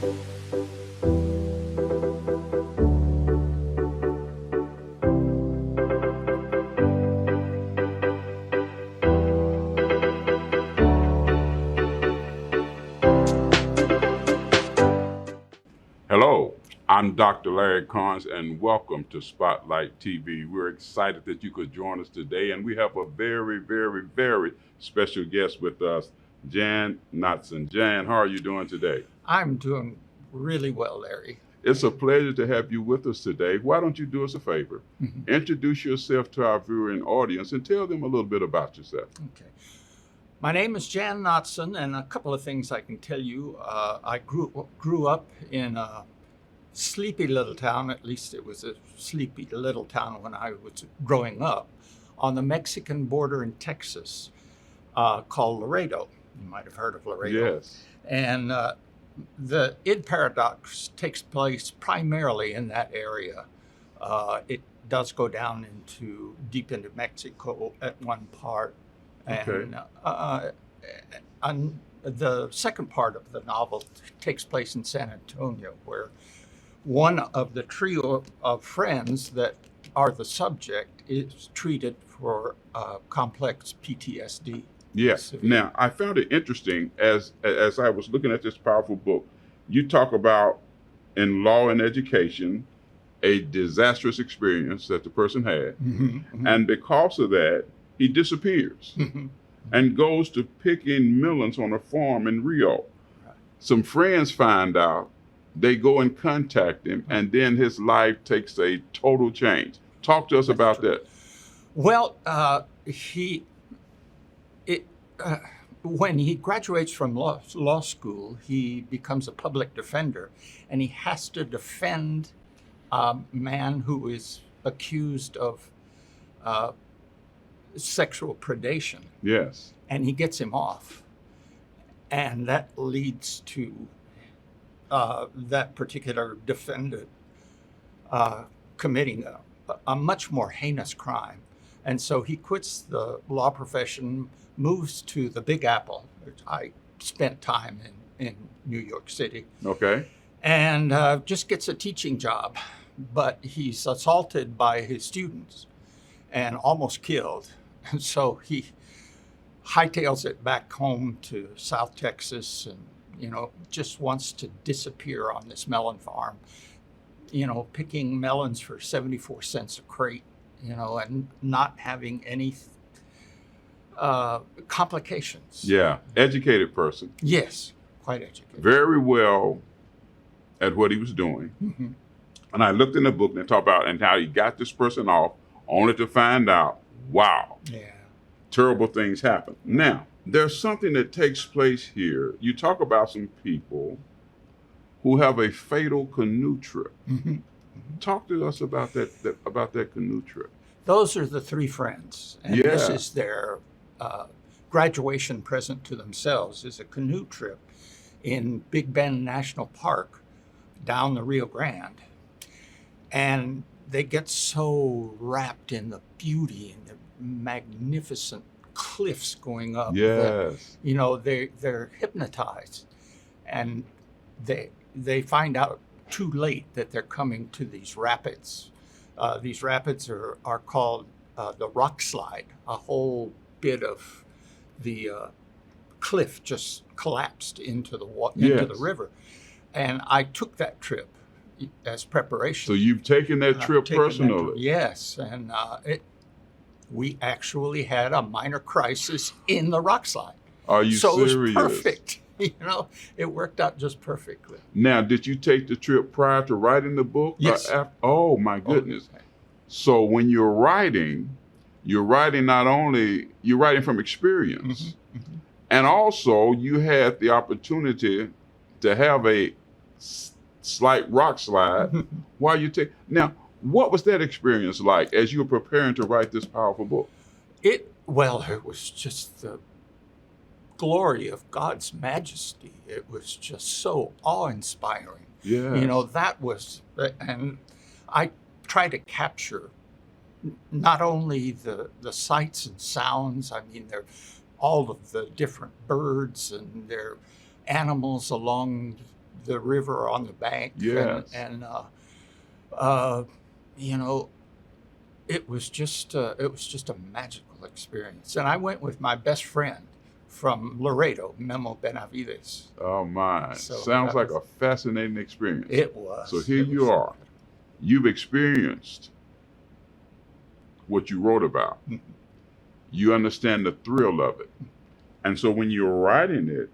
Hello, I'm Dr. Larry Carnes, and welcome to Spotlight TV. We're excited that you could join us today, and we have a very, very, very special guest with us, Jan Notzon. Jan, how are you doing today? I'm doing really well, Larry. It's a pleasure to have you with us today. Why don't you do us a favor? Introduce yourself to our viewing audience and tell them a little bit about yourself. Okay. My name is Jan Notzon, and a couple of things I can tell you. I grew up in a sleepy little town, at least it was a sleepy little town when I was growing up, on the Mexican border in Texas, called Laredo. You might have heard of Laredo. Yes. And the id paradox takes place primarily in that area. It does go down deep into Mexico at one part. And the second part of the novel takes place in San Antonio, where one of the trio of friends that are the subject is treated for complex PTSD. Yes. Now, I found it interesting as I was looking at this powerful book. You talk about in law and education a disastrous experience that the person had, and because of that, he disappears and goes to picking melons on a farm in Rio. Some friends find out, they go and contact him, and then his life takes a total change. Talk to us about that. Well, when he graduates from law school, he becomes a public defender, and he has to defend a man who is accused of sexual predation. Yes. And he gets him off. And that leads to that particular defendant committing a much more heinous crime. And so he quits the law profession, moves to the Big Apple, which I spent time in New York City. Okay. And just gets a teaching job. But he's assaulted by his students and almost killed. And so he hightails it back home to South Texas and, just wants to disappear on this melon farm, picking melons for 74 cents a crate, and not having any complications. Yeah. Educated person. Yes, quite educated. Very well at what he was doing. And I looked in the book and they talk about and how he got this person off, only to find out, wow, terrible things happen. Now, there's something that takes place here. You talk about some people who have a fatal canoe trip. Talk to us about that canoe trip. Those are the three friends, and this is their graduation present to themselves, is a canoe trip in Big Bend National Park down the Rio Grande. And they get so wrapped in the beauty and the magnificent cliffs going up that, they're hypnotized. And they find out too late that they're coming to these rapids. These rapids are called the rock slide. A whole bit of the cliff just collapsed into the river. And I took that trip as preparation. So you've taken that trip personally? Yes, and we actually had a minor crisis in the rock slide. Are you serious? So it was perfect. It worked out just perfectly. Now, did you take the trip prior to writing the book? Yes. Oh my goodness. Okay. So when you're writing not only, you're writing from experience, and also you had the opportunity to have a slight rock slide while you take. Now, what was that experience like as you were preparing to write this powerful book? It was just the glory of God's majesty. It was just so awe-inspiring. Yeah. That was, and I try to capture not only the sights and sounds. I mean, they're all of the different birds and their animals along the river on the bank. Yes. And uh, you know, it was just a magical experience. And I went with my best friend from Laredo, Memo Benavides. Oh my! So Sounds that like was, a fascinating experience. it was. So here It was you are. incredible. You've experienced what you wrote about. Mhm. You understand the thrill of it. And so when you're writing it,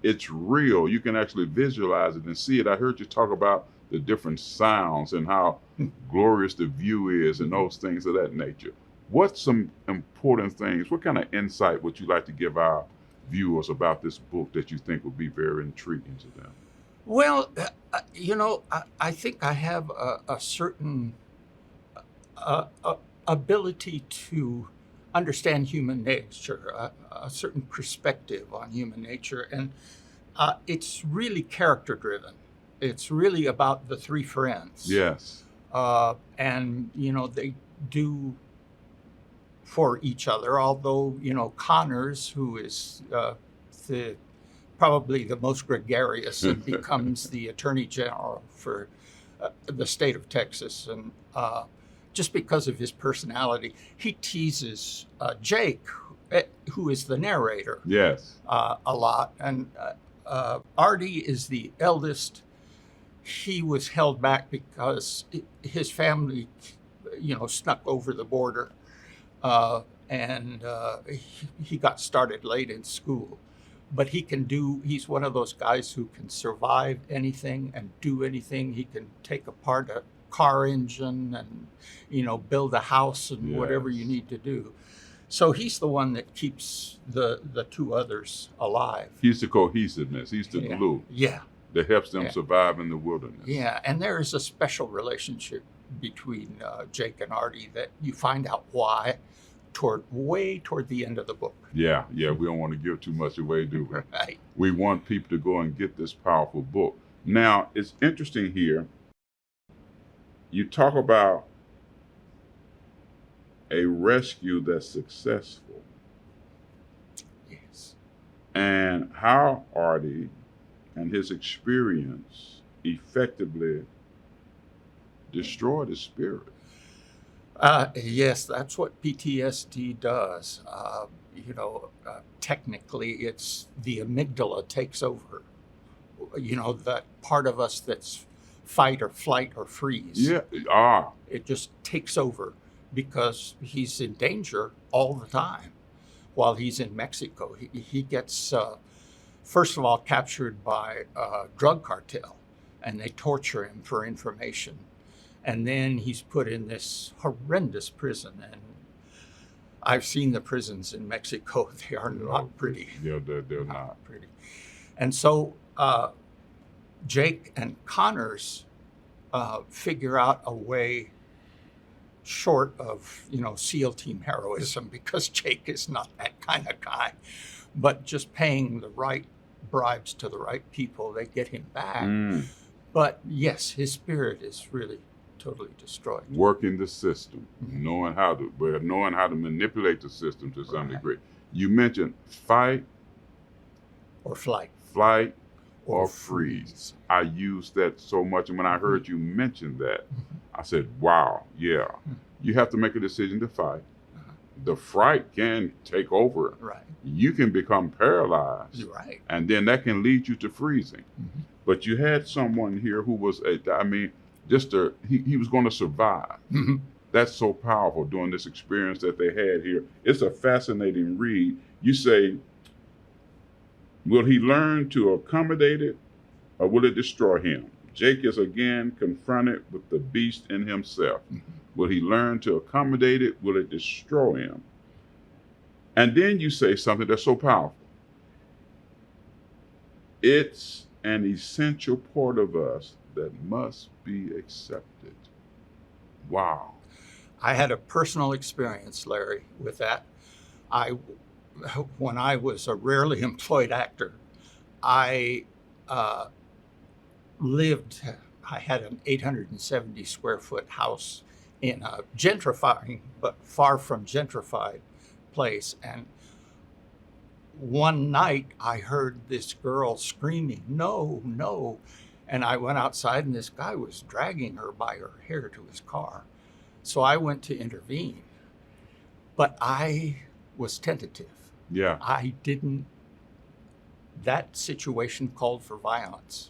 it's real. You can actually visualize it and see it. I heard you talk about the different sounds and how glorious the view is and those things of that nature. What's some important things? What kind of insight would you like to give our viewers about this book that you think would be very intriguing to them? Well, I think I have a certain ability to understand human nature, a certain perspective on human nature, and it's really character driven. It's really about the three friends. Yes. And they do for each other. Although Connors, who is the probably the most gregarious, and becomes the attorney general for the state of Texas, and just because of his personality, he teases Jake, who is the narrator, Yes. a lot. And Artie is the eldest. He was held back because his family, snuck over the border, and he got started late in school. But he's one of those guys who can survive anything and do anything. He can take apart a car engine and, build a house and whatever you Yes. need to do. So he's the one that keeps the two others alive. He's the cohesiveness. He's the Yeah. glue Yeah. that helps them Yeah. survive in the wilderness. Yeah. And there is a special relationship between Jake and Artie that you find out why way toward the end of the book. Yeah. We don't want to give too much away, do we? Right. We want people to go and get this powerful book. Now, it's interesting here. You talk about a rescue that's successful Yes. and how Artie and his experience effectively destroyed his spirit. Yes, that's what PTSD does. Technically, it's the amygdala takes over. That part of us that's fight or flight or freeze. Yeah. It just takes over because he's in danger all the time. While he's in Mexico, he gets, first of all, captured by a drug cartel, and they torture him for information. And then he's put in this horrendous prison. And I've seen the prisons in Mexico. They are not pretty. Yeah, they're not. Pretty. And so Jake and Connors figure out a way short of, SEAL team heroism, because Jake is not that kind of guy, but just paying the right bribes to the right people, they get him back. But yes, his spirit is really totally destroyed. Working the system, Mhm. knowing how to manipulate the system to some Right. degree. You mentioned fight, Or flight. flight, or freeze. I use that so much, and when I heard you mention that, I said, wow, yeah. You have to make a decision to fight. Uh-huh. The fright can take over. Right. You can become paralyzed, You're right. and then that can lead you to freezing. Mhm. But you had someone here who was, he was going to survive. Mhm. That's so powerful during this experience that they had here. It's a fascinating read. You say, will he learn to accommodate it, or will it destroy him? Jake is again confronted with the beast in himself. Mhm. Will he learn to accommodate it? Will it destroy him? And then you say something that's so powerful. It's an essential part of us that must be accepted. Wow. I had a personal experience, Larry, with that. When I was a rarely employed actor, I had an 870 square foot house in a gentrifying, but far from gentrified place. And one night I heard this girl screaming, "No, no." And I went outside, and this guy was dragging her by her hair to his car. So I went to intervene. But I was tentative. Yeah. That situation called for violence.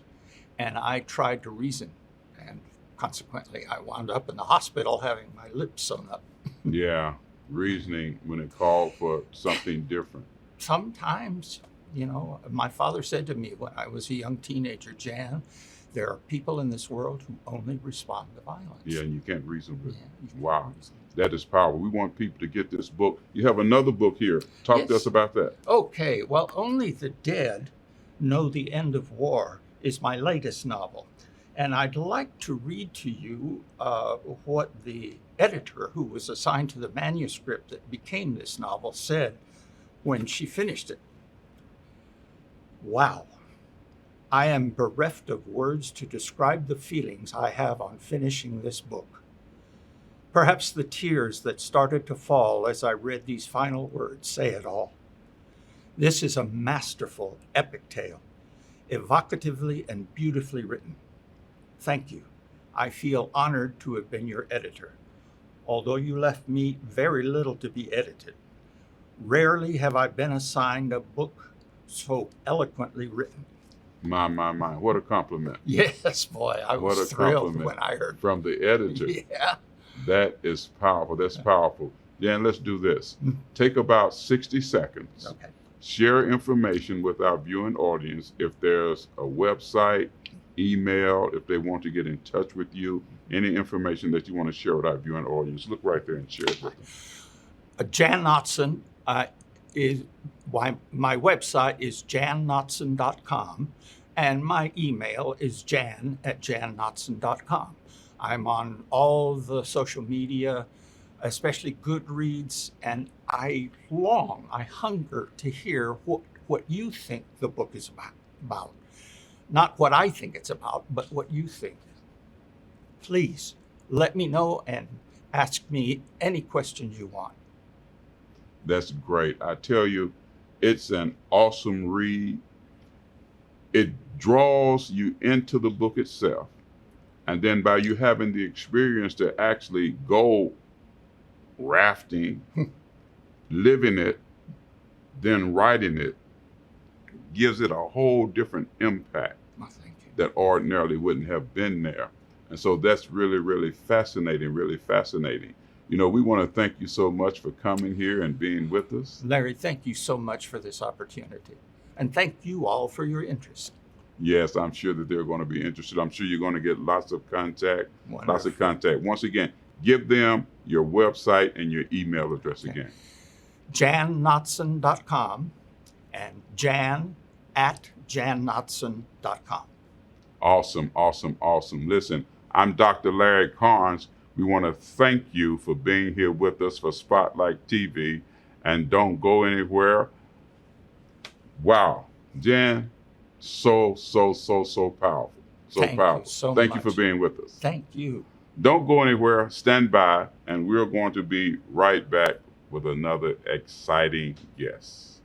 And I tried to reason. And consequently, I wound up in the hospital having my lips sewn up. Yeah. Reasoning when it called for something different. Sometimes, my father said to me when I was a young teenager, Jan, there are people in this world who only respond to violence. Yeah, and you can't reason with Yeah, them. you can't Wow. reason. That is powerful. We want people to get this book. You have another book here. Talk to Yes. us about that. Okay, well, Only the Dead Know the End of War is my latest novel. And I'd like to read to you what the editor who was assigned to the manuscript that became this novel said when she finished it. Wow. I am bereft of words to describe the feelings I have on finishing this book. Perhaps the tears that started to fall as I read these final words say it all. This is a masterful, epic tale, evocatively and beautifully written. Thank you. I feel honored to have been your editor, although you left me very little to be edited. Rarely have I been assigned a book so eloquently written. My. What a compliment. Yes, boy, I What was a thrilled compliment when I heard. from the editor. Yeah. That is powerful. That's powerful. Jan, let's do this. Take about 60 seconds. Okay. Share information with our viewing audience. If there's a website, email, if they want to get in touch with you, any information that you want to share with our viewing audience, look right there and share it with them. Jan Notzon is my website is jannotzon.com, and my email is jan@jannotzon.com. I'm on all the social media, especially Goodreads, and I hunger to hear what you think the book is about. Not what I think it's about, but what you think. Please let me know and ask me any questions you want. That's great. I tell you, it's an awesome read. It draws you into the book itself. And then by you having the experience to actually go rafting, living it, then writing it, gives it a whole different impact Well, thank you. that ordinarily wouldn't have been there. And so that's really, really fascinating, really fascinating. We want to thank you so much for coming here and being with us. Larry, thank you so much for this opportunity. And thank you all for your interest. Yes, I'm sure that they're going to be interested. I'm sure you're going to get lots of contact. Wonderful. Lots of contact. Once again, give them your website and your email address again. jannotzon.com and jan@jannotzon.com. Awesome. Listen, I'm Dr. Larry Carnes. We want to thank you for being here with us for Spotlight TV. And don't go anywhere. Wow. Jan, so powerful. Thank you powerful. so Thank you much. for being with us. Thank you. Don't go anywhere. Stand by, and we're going to be right back with another exciting guest.